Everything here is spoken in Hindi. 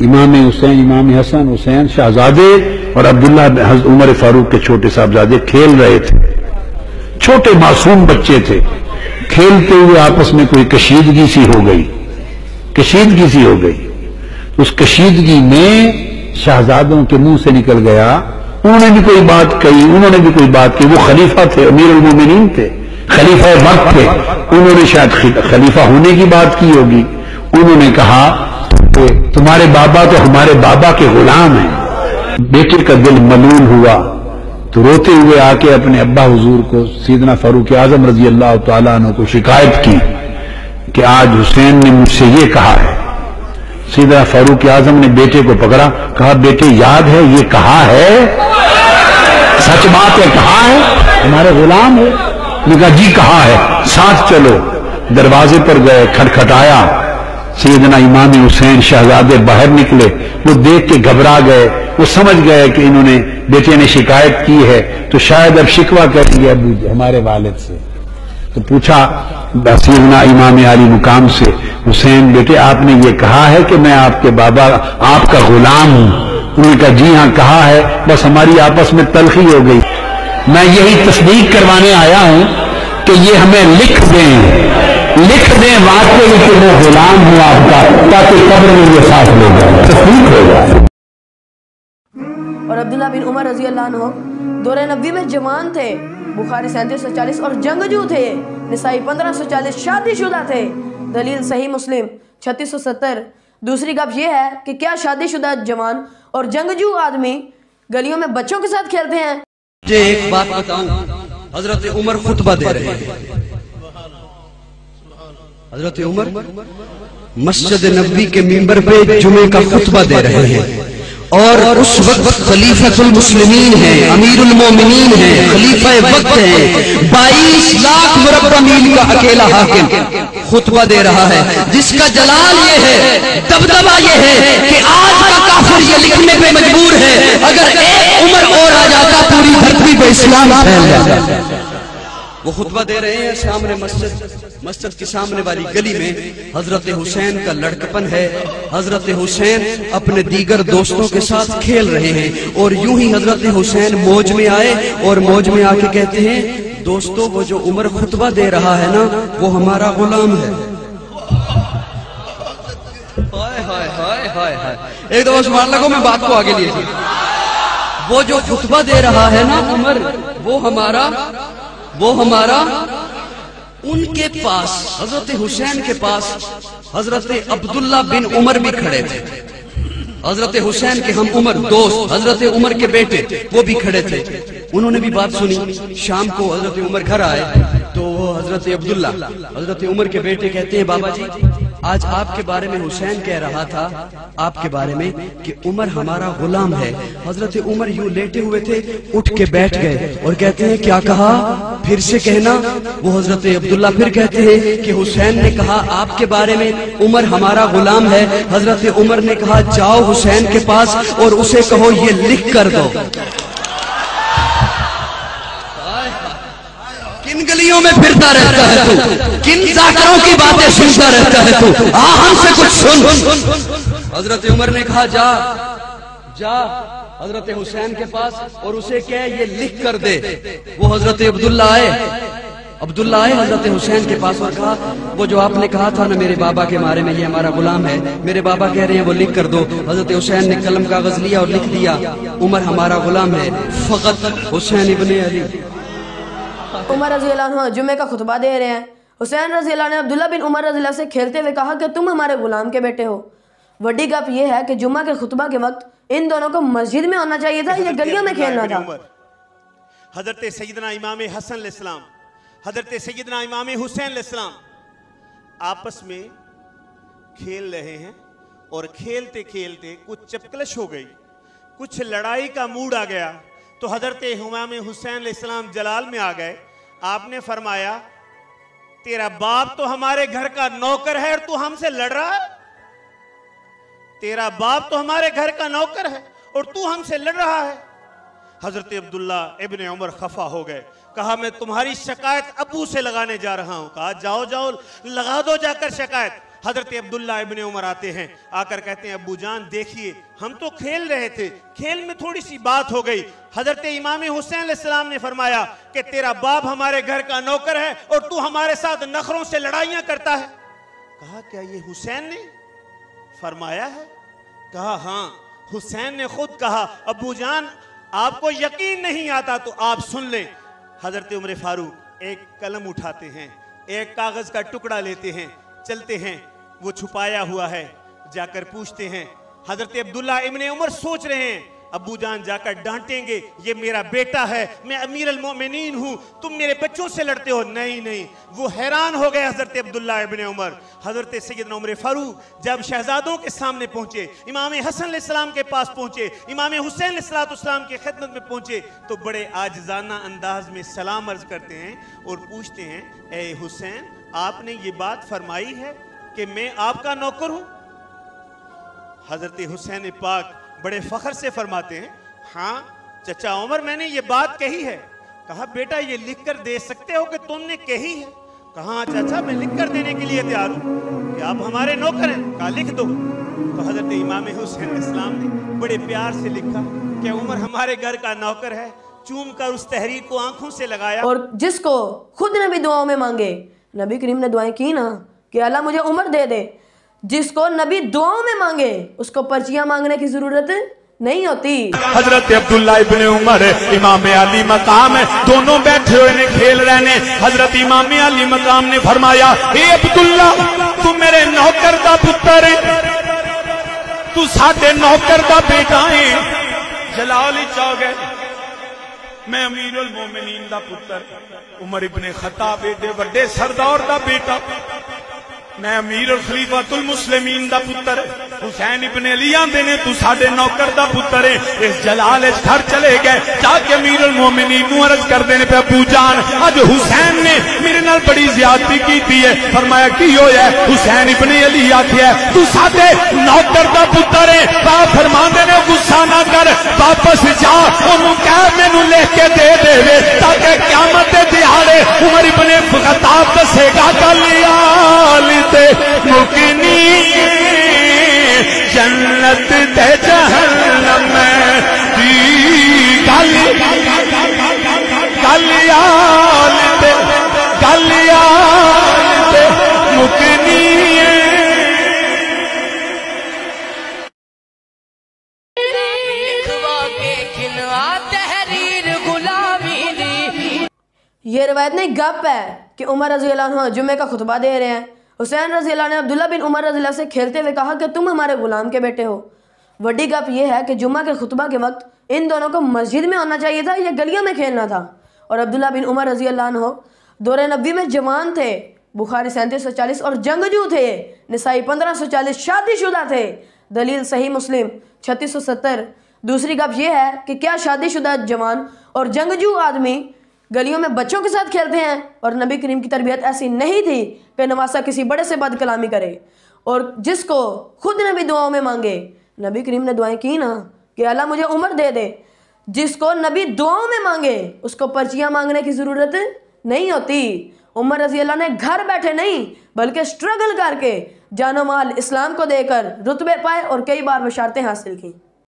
इमाम हुसैन, इमाम हसन, हुसैन शहजादे और अब्दुल्ला उमर फारूक के छोटे साहबजादे खेल रहे थे। छोटे मासूम बच्चे थे। खेलते हुए आपस में कोई कशीदगी सी हो गई, कशीदगी सी हो गई। उस कशीदगी में शहजादों के मुंह से निकल गया, उन्होंने भी कोई बात कही, उन्होंने भी कोई बात की। वो खलीफा थे, अमीरुल मोमिनीन थे, खलीफा वक्त थे। उन्होंने शायद खलीफा होने की बात की होगी। उन्होंने कहा कि तुम्हारे बाबा तो हमारे बाबा के गुलाम हैं। बेटे का दिल मलूल हुआ तो रोते हुए आके अपने अब्बा हुजूर को, सैयदना फारूक आजम रजी अल्लाह तआला अन्हु को शिकायत की कि आज हुसैन ने मुझसे ये कहा है। सैयदना फारूक आजम ने बेटे को पकड़ा, कहा बेटे याद है ये कहा है, सच बात है, कहा है हमारे गुलाम है। उन्होंने कहा जी कहा है, साथ चलो। दरवाजे पर गए, खटखटाया। सैयदना इमाम हुसैन शहजादे बाहर निकले। वो देख के घबरा गए, वो समझ गए कि इन्होंने बेटे ने शिकायत की है तो शायद अब शिकवा करेंगे अबू हमारे वालिद से। तो पूछा सैयदना इमाम आली मुकाम से, हुसैन बेटे आपने ये कहा है कि मैं आपके बाबा आपका गुलाम हूं? उन्होंने कहा जी हां कहा है, बस हमारी आपस में तलखी हो गई। मैं यही तस्दीक करवाने आया हूं कि ये हमें लिख दें वाकई कि मैं गुलाम हूं आपका, ताकि कब्र में ये साफ हो जाए, तस्दीक हो जाए। और अब्दुल्ला बिन उमर रजी अल्लाह अन्हु दौरे नबी में जवान थे, बुखारी 3740 और जंगजू थे, निसाई 1540, शादीशुदा थे। दलील सही मुस्लिम 3670। दूसरी गप ये है कि क्या शादीशुदा जवान और जंगजू आदमी गलियों में बच्चों के साथ खेलते हैं? मुझे एक बात बताऊं, हजरत उमर खुतबा दे रहे हैं। हजरत उमर मस्जिद नबी के मिंबर पे जुमे का खुतबा दे रहे हैं और उस वक्त खलीफतुल मुस्लिमीन है, अमीरुल मोमिनीन है, खलीफा वक्त है। 22 लाख मुरब्बा मील का अकेला हाकिम खुतबा दे रहा है, जिसका जलाल ये है, दबदबा ये है कि आज का काफिर ये लिखने पे मजबूर है, अगर एक उमर और आ जाता पूरी धरती पे इस्लाम फैल जाता। वो खुतबा दे रहे हैं, सामने मस्जिद के सामने वाली गली में हजरत हुसैन का लड़कपन है। हजरत हुसैन अपने दीगर दोस्तों के साथ खेल रहे हैं और यूं ही हजरत हुसैन मौज में आए और मौज में आके कहते हैं दोस्तों वो जो उमर खुतबा दे रहा है ना वो हमारा गुलाम है। हाय हाय हाय हाय हाय, एक दफा सुभान अल्लाह को मैं बात को आगे लिए। वो जो खुतबा दे रहा है ना उमर, वो हमारा उनके पास, हजरत हुसैन के पास हजरत अब्दुल्ला बिन उमर भी खड़े थे। हजरत हुसैन के हम उमर दोस्त हजरत उमर के बेटे वो भी खड़े थे। उन्होंने भी बात सुनी। शाम को हजरत उमर घर आए तो हजरत अब्दुल्ला हजरत उमर के बेटे कहते हैं बाबा जी आज आपके बारे में हुसैन कह रहा था आपके बारे में कि उमर हमारा गुलाम है। हजरत उमर यूं लेटे हुए थे, उठ के बैठ गए और कहते हैं क्या कहा, फिर से कहना। वो हजरत अब्दुल्ला फिर कहते हैं कि हुसैन ने कहा आपके बारे में उमर हमारा गुलाम है। हजरत उमर ने कहा जाओ हुसैन के पास और उसे कहो ये लिख कर दो। किन गलियों में फिरता रहता है तू, किन जाकरों की बातें सुनता रहता है तू, आ हमसे कुछ सुन। हजरत उमर ने कहा जा हजरत हुसैन के पास और उसे कह ये लिख कर दे। वो हजरत अब्दुल्ला आए हजरत हुसैन के पास और कहा वो जो आपने कहा था ना मेरे बाबा के बारे में ये हमारा गुलाम है, मेरे बाबा कह रहे हैं वो लिख कर दो। हजरत हुसैन ने कलम कागज लिया और लिख दिया उमर हमारा गुलाम है, फकत हुसैन इब्ने अली। उमर रज़ी अल्लाह अन्हु जुमे का खुतबा दे रहे हैं। हुसैन रज़ी अल्लाह ने अब्दुल्ला बिन उमर रज़ी अल्लाह से खेलते हुए कहा कि तुम हमारे गुलाम के बेटे हो। बड़ी गप यह है कि जुम्मा के खुतबा के वक्त इन दोनों को मस्जिद में आना चाहिए था या गलियों में खेलना था। हजरत सैयदना इमाम हसन अलैहिस्सलाम, हजरत सैयदना इमाम हुसैन अलैहिस्सलाम आपस में खेल रहे हैं और खेलते खेलते कुछ चपकलश हो गई, कुछ लड़ाई का मूड आ गया तो हजरत इमाम हुसैन अलैहिस्सलाम जलाल में आ गए। आपने फरमाया तेरा बाप तो हमारे घर का नौकर है और तू हमसे लड़ रहा है। तेरा बाप तो हमारे घर का नौकर है और तू हमसे लड़ रहा है। हजरत अब्दुल्ला इब्ने उमर खफा हो गए। कहा मैं तुम्हारी शिकायत अबू से लगाने जा रहा हूं। कहा जाओ जाओ लगा दो जाकर शिकायत। हजरत अब्दुल्ला इब्ने उमर आते हैं, आकर कहते हैं अब्बू जान देखिए हम तो खेल रहे थे, खेल में थोड़ी सी बात हो गई। हजरत इमाम हुसैन अलैहिस्सलाम ने फरमाया कि तेरा बाप हमारे घर का नौकर है और तू हमारे साथ नखरों से लड़ाइयां करता है। कहा क्या ये हुसैन ने फरमाया है? कहा हाँ, हुसैन ने खुद कहा। अब्बू जान आपको यकीन नहीं आता तो आप सुन लें। हजरत उमर फारूक एक कलम उठाते हैं, एक कागज का टुकड़ा लेते हैं, चलते हैं, वो छुपाया हुआ है, जाकर पूछते हैं। हजरत अब्दुल्ला इब्ने उमर सोच रहे हैं अब्बू जान जाकर डांटेंगे, ये मेरा बेटा है, मैं अमीर अल मोमिनीन हूं, तुम मेरे बच्चों से लड़ते हो। नहीं नहीं, वो हैरान हो गए हजरत अब्दुल्ला इब्ने उमर। हजरत सैयदना उमर फारूक जब शहजादों के सामने पहुंचे, इमाम हसन अलैहिस्सलाम के पास पहुंचे, इमाम हुसैन अलैहिस्सलाम के खिदमत में पहुंचे, तो बड़े आजिजाना अंदाज में सलाम अर्ज करते हैं और पूछते हैं ए हुसैन आपने ये बात फरमाई है कि मैं आपका नौकर हूं? हजरत हुसैन पाक बड़े फख्र से फरमाते हैं हाँ चचा उमर मैंने ये बात कही है। कहा बेटा ये लिख कर दे सकते हो कि तुमने कही है? कहा चाचा मैं लिख कर देने के लिए तैयार हूं कि आप हमारे नौकर हैं। कहा लिख दो। तो हजरत इमाम हुसैन इस्लाम ने बड़े प्यार से लिखा कि उमर हमारे घर का नौकर है, चूम कर उस तहरीर को आंखों से लगाया। और जिसको खुद नबी दुआओं में मांगे, नबी करीम ने दुआएं की ना कि अल्लाह मुझे उमर दे दे। जिसको नबी दुआओं में मांगे उसको पर्चियां मांगने की जरूरत नहीं होती। हजरत अब्दुल्ला इब्ने उमर इमाम अली मकाम दोनों बैठे हुए ने खेल रहे ने। हजरत इमाम अली मकाम ने फरमाया हे अब्दुल्ला तू मेरे नौकर का पुत्र है, तू साडे नौकर का बेटा है। जलाल चाह गए मैं अमीरुल मोमिनीन दा पुत्र, उमर इब्ने खत्ताब एडे वड्डे सरदार दा बेटा, मैं अमीर खलीफातुल मुस्लिमीन दा पुत्र, हुसैन इब्ने अली आंदे ने तू साडे नौकर दा पुत्र है। इस जलाल घर चले गए, जाके अमीरुल मोमिनीन नूं अर्ज करदे ने अबू जान अज हुसैन ने मेरे नाल बड़ी ज्यादती कीती है। फरमाया की होया? हुसैन इब्ने अली आखिया तू साडे नौकर दा पुत्र है। बाप फरमांदे ने गुस्सा ना कर, वापस जा ओनू कह मैनू लिख के दे देवे ताकि क़यामत दे दिहाड़े उमर इब्ने खत्ताब दसेगा कलियाल मुकनी जन्नत ते जहन्नम गलियाल ते मुकनी। ये रवायत नहीं गप है कि उमर रज़ी अल्लाह अन्हु जुम्मे का खुतबा दे रहे हैं। हुसैन रज़ी अल्लाह ने अब्दुल्ला बिन उमर रज़ी अल्लाह से खेलते हुए कहा कि तुम हमारे गुलाम के बेटे हो। बड़ी गप यह है कि जुम्मा के खुतबा के वक्त इन दोनों को मस्जिद में आना चाहिए था या गलियों में खेलना था। और अब्दुल्ला बिन उमर रज़ी अल्लाह अन्हु दौरे नबी में जवान थे, बुखारी 3740 और जंगजू थे, निसाई 1540, शादीशुदा थे, दलील सही मुस्लिम 3670। दूसरी गप यह है कि क्या शादीशुदा जवान और जंगजू आदमी गलियों में बच्चों के साथ खेलते हैं? और नबी करीम की तरबियत ऐसी नहीं थी कि नवासा किसी बड़े से बद कलामी करे। और जिसको खुद नबी दुआओं में मांगे, नबी करीम ने दुआएं की ना कि अल्लाह मुझे उमर दे दे। जिसको नबी दुआओं में मांगे उसको पर्चियां मांगने की जरूरत नहीं होती। उमर रज़ी अल्लाह ने घर बैठे नहीं बल्कि स्ट्रगल करके जानो माल इस्लाम को देकर रुतबे पाए और कई बार बशारतें हासिल की।